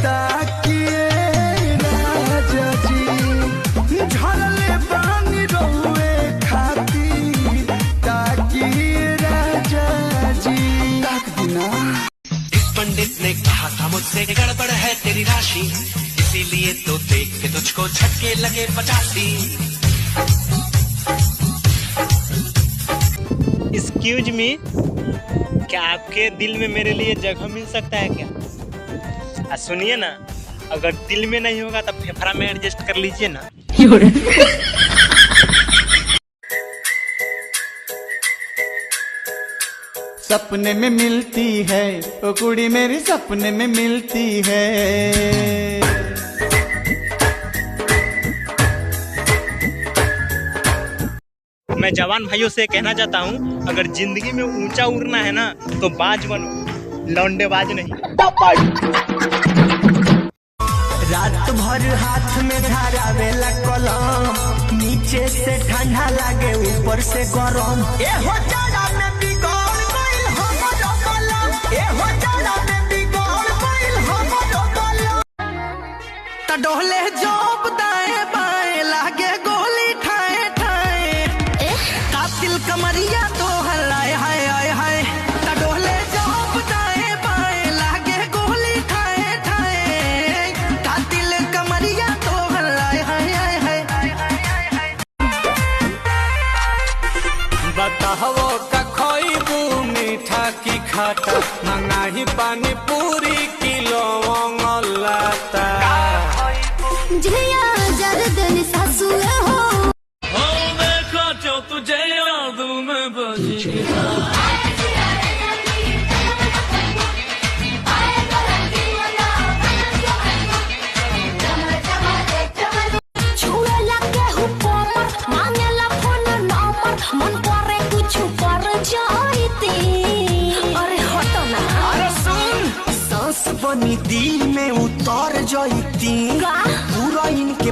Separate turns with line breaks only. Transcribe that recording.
ताकिए राजा जी, झरले बानी रहुए खातिर ताकिए राजा जी। ताक दिना।
इस पंडित ने कहा था मुझसे गड़बड़ है तेरी राशि, इसीलिए तो देख के तुझको झटके लगे 85।
एक्सक्यूज मी, क्या आपके दिल में मेरे लिए जगह मिल सकता है क्या? सुनिए ना, अगर दिल में नहीं होगा तो फेफड़ा में एडजस्ट कर लीजिए ना।
सपने में मिलती है ओ कुड़ी मेरी, सपने में मिलती है।
मैं जवान भाइयों से कहना चाहता हूँ, अगर जिंदगी में ऊंचा उड़ना है ना तो बाज बनो, लौंडेबाज नहीं।
रात भर हाथ में धरावेला कलम, नीचे से ठंडा लागे ऊपर से गरम। ए हो जाड़ा में बिगड़ गइल हमरो कलम, ए हो जाड़ा में बिगड़ गइल हमरो कलम। त डोले जोब दाएं बाएं लागे गोली ठाए ठाए, कातिल कमरिया तो हलाए हाय हाय हाय। त डोले जोब दाएं बाएं लागे गोली ठाए ठाए, कातिल कमरिया तो हलाए हाय हाय हाय।
बताहो का खोइबू मीठा की खाटा, मंगाही पानी पूरी किलो लाता।
जिया जरदन सासुए हो
देखो जो तुझे याद में बजी।
छुए लगे ऊपर मांगेला फोन नंबर, मन करे कुछ कर जाईती। अरे हटो ना।
अरे सुन, सांस बनी दिल में उतर जाती,
का?
पूरा इनके